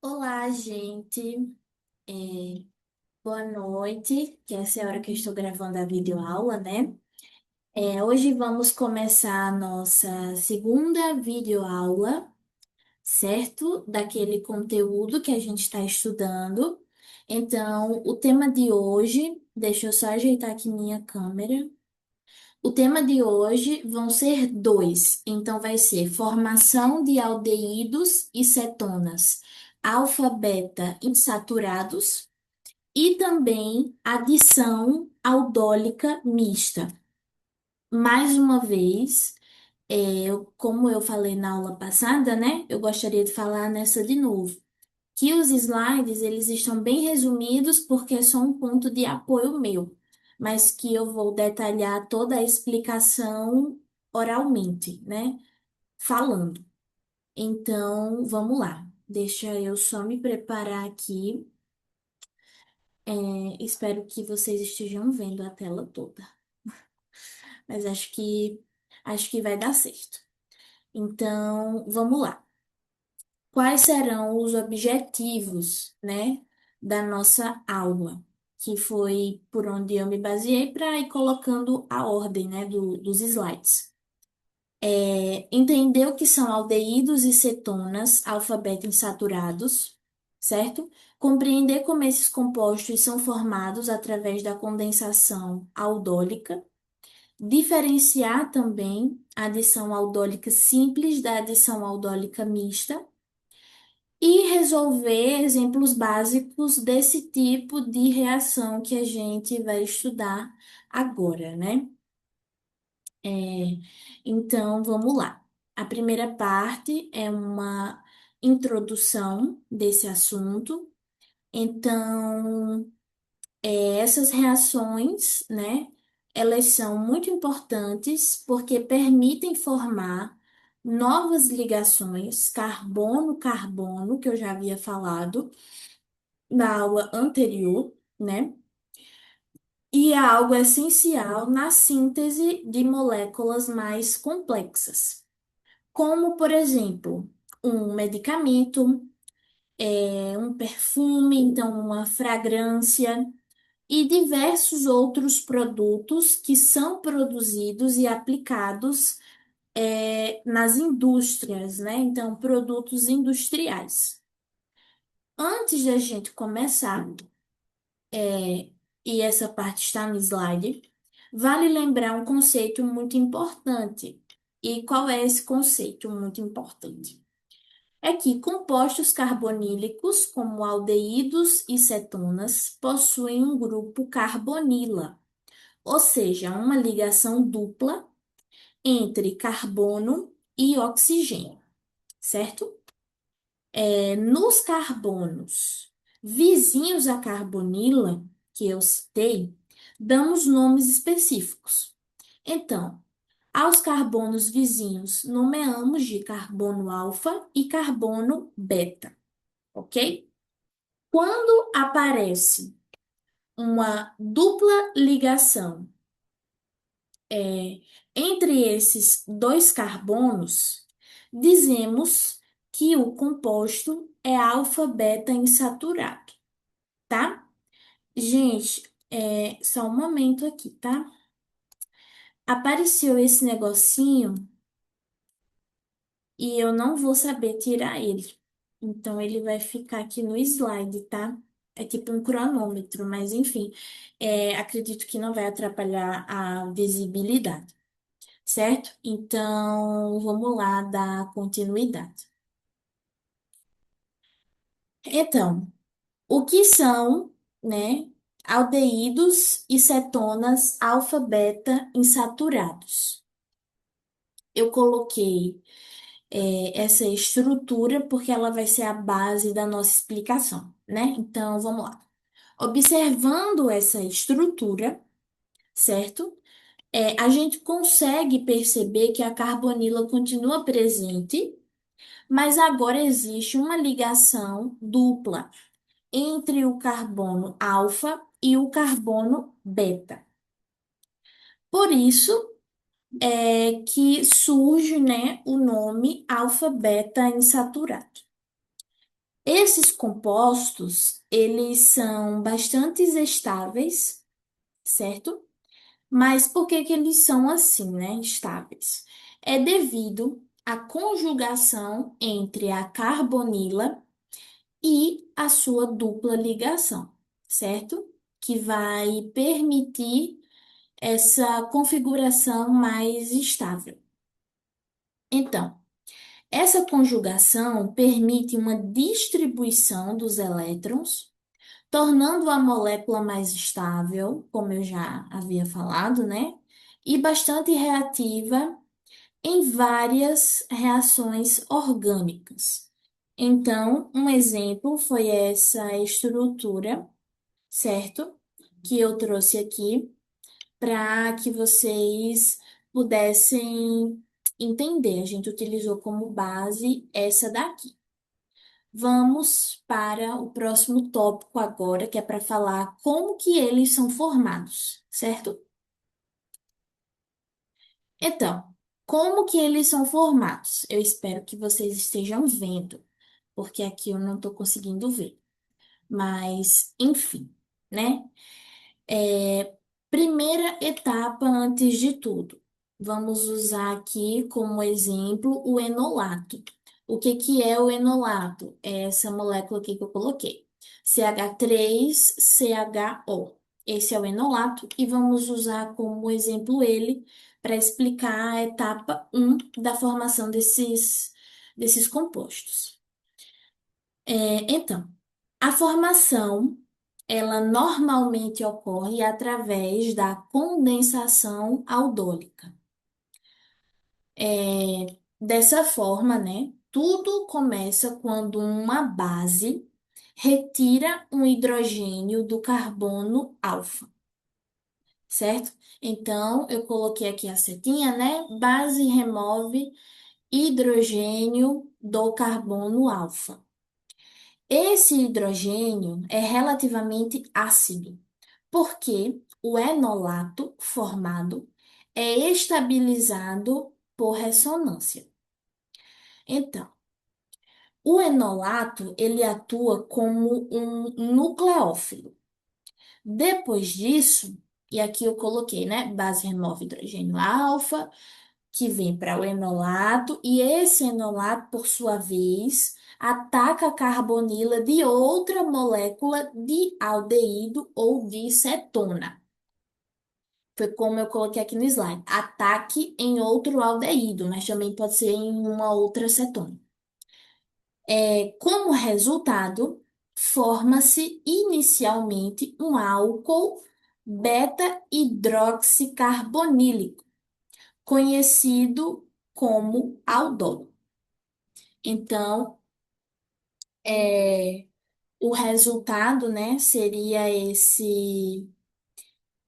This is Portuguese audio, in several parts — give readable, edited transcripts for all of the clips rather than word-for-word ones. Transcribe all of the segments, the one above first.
Olá, gente. É, Boa noite, que essa é a hora que eu estou gravando a videoaula, né? Hoje vamos começar a nossa segunda videoaula, certo? Daquele conteúdo que a gente está estudando. Então, o tema de hoje, deixa eu só ajeitar aqui minha câmera. O tema de hoje vão ser dois. Então, vai ser formação de aldeídos e cetonas alfa-beta insaturados e também adição aldólica mista. Mais uma vez, como eu falei na aula passada, né? Eu gostaria de falar nessa de novo. Que os slides, eles estão bem resumidos porque é só um ponto de apoio meu, mas que eu vou detalhar toda a explicação oralmente, né? Falando. Então, vamos lá. Deixa eu só me preparar aqui. Espero que vocês estejam vendo a tela toda, mas acho que vai dar certo. Então, vamos lá. Quais serão os objetivos, né, da nossa aula? Que foi por onde eu me baseei para ir colocando a ordem, né, dos slides. Entender o que são aldeídos e cetonas alfa-beta insaturados, certo? Compreender como esses compostos são formados através da condensação aldólica. Diferenciar também a adição aldólica simples da adição aldólica mista e resolver exemplos básicos desse tipo de reação que a gente vai estudar agora, né? É, então, vamos lá. A primeira parte é uma introdução desse assunto. Então, essas reações, né, elas são muito importantes porque permitem formar novas ligações carbono-carbono, que eu já havia falado na aula anterior, né? E é algo essencial na síntese de moléculas mais complexas, como, por exemplo, um medicamento, um perfume, então uma fragrância e diversos outros produtos que são produzidos e aplicados nas indústrias, né? Então, produtos industriais. Antes da gente começar, e essa parte está no slide, vale lembrar um conceito muito importante. E qual é esse conceito muito importante? É que compostos carbonílicos, como aldeídos e cetonas, possuem um grupo carbonila, ou seja, uma ligação dupla entre carbono e oxigênio, certo? Nos carbonos vizinhos à carbonila, que eu citei, damos nomes específicos. Então, aos carbonos vizinhos, nomeamos de carbono alfa e carbono beta, ok? Quando aparece uma dupla ligação é, entre esses dois carbonos, dizemos que o composto é alfa-beta insaturado, tá? Gente, só um momento aqui, tá? Apareceu esse negocinho e eu não vou saber tirar ele. Então, ele vai ficar aqui no slide, tá? É tipo um cronômetro, mas enfim, acredito que não vai atrapalhar a visibilidade. Certo? Então, vamos lá dar continuidade. Então, o que são, né, aldeídos e cetonas alfa-beta insaturados? Eu coloquei, essa estrutura porque ela vai ser a base da nossa explicação, né? Então, vamos lá. Observando essa estrutura, certo? A gente consegue perceber que a carbonila continua presente. Mas agora existe uma ligação dupla entre o carbono alfa e o carbono beta. Por isso é que surge, né, o nome alfa-beta insaturado. Esses compostos, eles são bastante estáveis, certo? Mas por que que eles são assim, né, estáveis? É devido à conjugação entre a carbonila e a sua dupla ligação, certo? Que vai permitir essa configuração mais estável. Então, essa conjugação permite uma distribuição dos elétrons, tornando a molécula mais estável, como eu já havia falado, né? E bastante reativa em várias reações orgânicas. Então, um exemplo foi essa estrutura, certo? Que eu trouxe aqui para que vocês pudessem entender. A gente utilizou como base essa daqui. Vamos para o próximo tópico agora, que é para falar como que eles são formados, certo? Então, como que eles são formados? Eu espero que vocês estejam vendo, porque aqui eu não estou conseguindo ver. Mas, enfim, né? É, primeira etapa antes de tudo. Vamos usar aqui como exemplo o enolato. O que que é o enolato? É essa molécula aqui que eu coloquei. CH3CHO. Esse é o enolato e vamos usar como exemplo ele para explicar a etapa um da formação desses compostos. Então, a formação, ela normalmente ocorre através da condensação aldólica. Dessa forma, né, tudo começa quando uma base retira um hidrogênio do carbono alfa, certo? Então, eu coloquei aqui a setinha, né? Base remove hidrogênio do carbono alfa. Esse hidrogênio é relativamente ácido, porque o enolato formado é estabilizado por ressonância. Então, o enolato ele atua como um nucleófilo. Depois disso, e aqui eu coloquei, né? Base remove hidrogênio alfa, que vem para o enolato, e esse enolato, por sua vez, ataca a carbonila de outra molécula de aldeído ou de cetona. Foi como eu coloquei aqui no slide. Ataque em outro aldeído, mas também pode ser em uma outra cetona. Como resultado, forma-se inicialmente um álcool beta-hidroxicarbonílico, conhecido como aldol. Então, é, o resultado, né, seria esse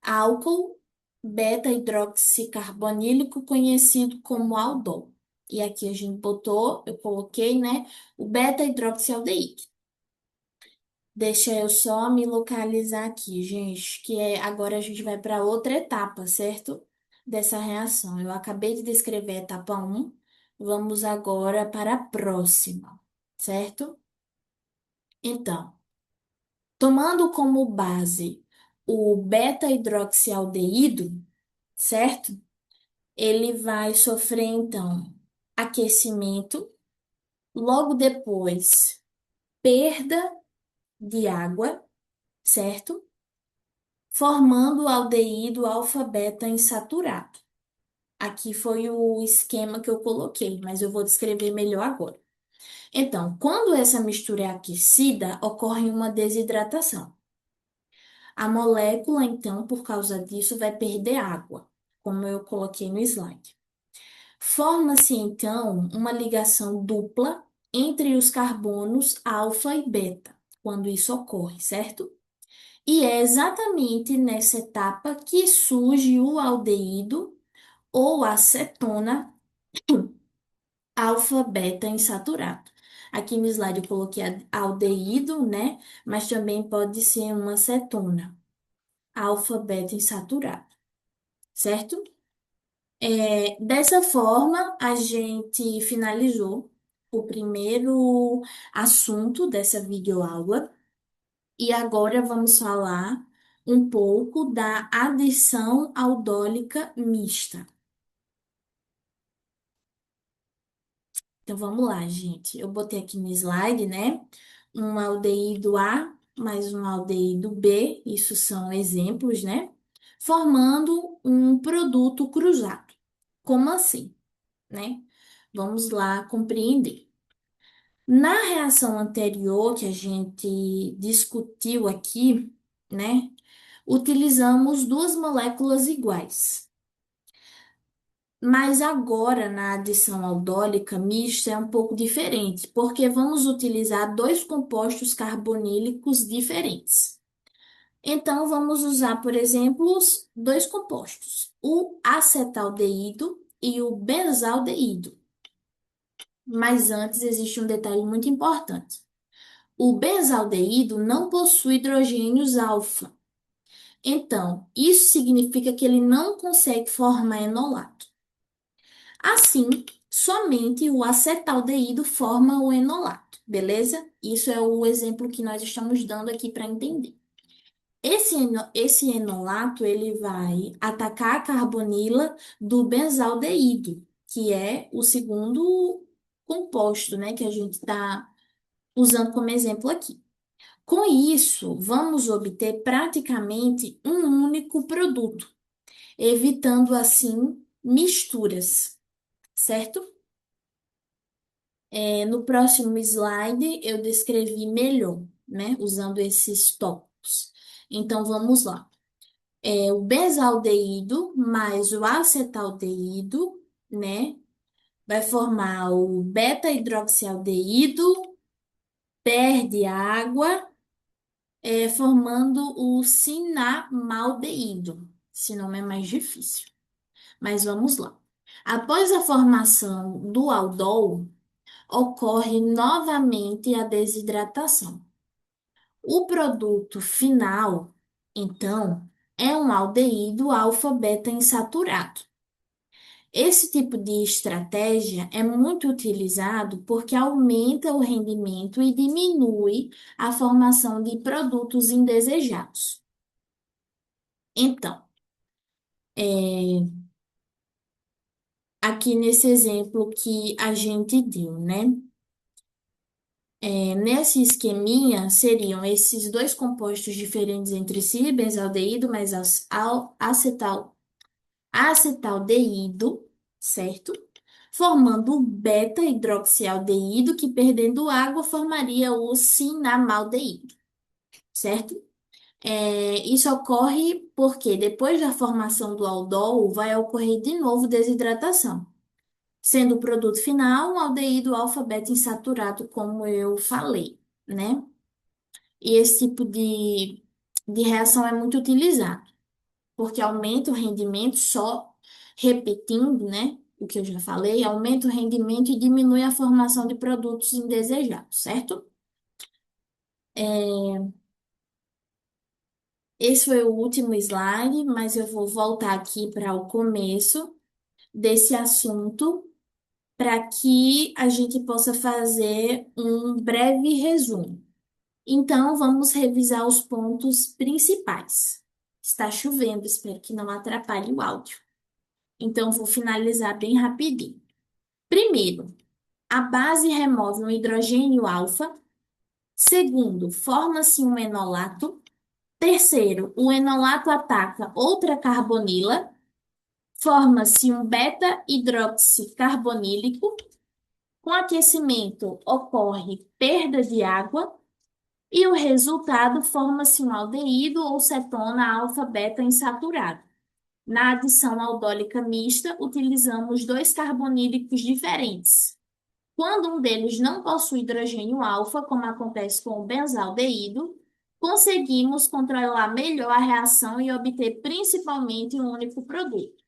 álcool beta-hidroxicarbonílico conhecido como aldol. E aqui a gente botou, eu coloquei, né, o beta-hidroxialdeído. Deixa eu só me localizar aqui, gente, agora a gente vai para outra etapa, certo? Dessa reação. Eu acabei de descrever a etapa um. Vamos agora para a próxima, certo? Então, tomando como base o beta-hidroxialdeído, certo? Ele vai sofrer, então, aquecimento, logo depois, perda de água, certo? Formando o aldeído alfa-beta insaturado. Aqui foi o esquema que eu coloquei, mas eu vou descrever melhor agora. Então, quando essa mistura é aquecida, ocorre uma desidratação. A molécula, então, por causa disso, vai perder água, como eu coloquei no slide. Forma-se, então, uma ligação dupla entre os carbonos alfa e beta, quando isso ocorre, certo? E é exatamente nessa etapa que surge o aldeído ou acetona alfa-beta insaturado. Aqui no slide eu coloquei aldeído, né? Mas também pode ser uma acetona, alfa-beta insaturado, certo? Dessa forma, a gente finalizou o primeiro assunto dessa videoaula. E agora vamos falar um pouco da adição aldólica mista. Então vamos lá, gente. Eu botei aqui no slide, né? Um aldeído A mais um aldeído B, isso são exemplos, né? Formando um produto cruzado. Como assim, né? Vamos lá compreender. Na reação anterior que a gente discutiu aqui, né? Utilizamos duas moléculas iguais. Mas agora, na adição aldólica mista, é um pouco diferente, porque vamos utilizar dois compostos carbonílicos diferentes. Então, vamos usar, por exemplo, os dois compostos, o acetaldeído e o benzaldeído. Mas antes existe um detalhe muito importante. O benzaldeído não possui hidrogênios alfa. Então, isso significa que ele não consegue formar enolato. Assim, somente o acetaldeído forma o enolato, beleza? Isso é o exemplo que nós estamos dando aqui para entender. Esse enolato, ele vai atacar a carbonila do benzaldeído, que é o segundo composto, né, que a gente está usando como exemplo aqui. Com isso, vamos obter praticamente um único produto, evitando assim misturas, certo? No próximo slide, eu descrevi melhor, né, usando esses tópicos. Então, vamos lá. O benzaldeído mais o acetaldeído, né, vai formar o beta-hidroxialdeído, perde água, formando o cinamaldeído. Esse nome é mais difícil, mas vamos lá. Após a formação do aldol, ocorre novamente a desidratação. O produto final, então, é um aldeído alfa-beta insaturado. Esse tipo de estratégia é muito utilizado porque aumenta o rendimento e diminui a formação de produtos indesejados. Então, aqui nesse exemplo que a gente deu, né? Nesse esqueminha, seriam esses dois compostos diferentes entre si, benzaldeído mais acetaldeído, certo? Formando o beta-hidroxialdeído, que perdendo água formaria o cinamaldeído, certo? Isso ocorre porque depois da formação do aldol, vai ocorrer de novo desidratação, sendo o produto final um aldeído alfa-beta insaturado, como eu falei, né? E esse tipo de reação é muito utilizado, porque aumenta o rendimento só repetindo, né? O que eu já falei, aumenta o rendimento e diminui a formação de produtos indesejados, certo? Esse foi o último slide, mas eu vou voltar aqui para o começo desse assunto para que a gente possa fazer um breve resumo. Então, vamos revisar os pontos principais. Está chovendo, espero que não atrapalhe o áudio. Então, vou finalizar bem rapidinho. Primeiro, a base remove um hidrogênio alfa. Segundo, forma-se um enolato. Terceiro, o enolato ataca outra carbonila. Forma-se um beta-hidroxicarbonílico. Com aquecimento, ocorre perda de água. E o resultado forma-se um aldeído ou cetona alfa-beta insaturado. Na adição aldólica mista, utilizamos dois carbonílicos diferentes. Quando um deles não possui hidrogênio alfa, como acontece com o benzaldeído, conseguimos controlar melhor a reação e obter principalmente um único produto.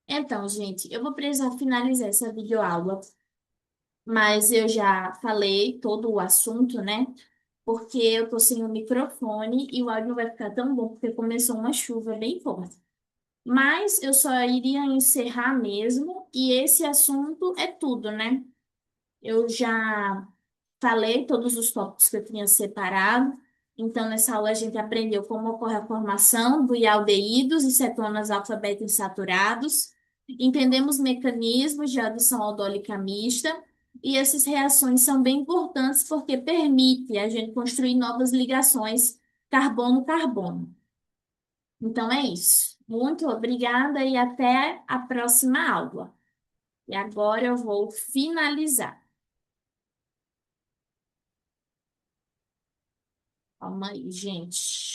Então, gente, eu vou precisar finalizar essa videoaula, mas eu já falei todo o assunto, né? Porque eu tô sem o microfone e o áudio não vai ficar tão bom, porque começou uma chuva bem forte. Mas eu só iria encerrar mesmo, e esse assunto é tudo, né? Eu já falei todos os tópicos que eu tinha separado. Então, nessa aula, a gente aprendeu como ocorre a formação do aldeídos e cetonas alfabeto insaturados. Entendemos mecanismos de adição aldólica mista. E essas reações são bem importantes porque permite a gente construir novas ligações carbono-carbono. Então, é isso. Muito obrigada e até a próxima aula. E agora eu vou finalizar. Calma aí, gente.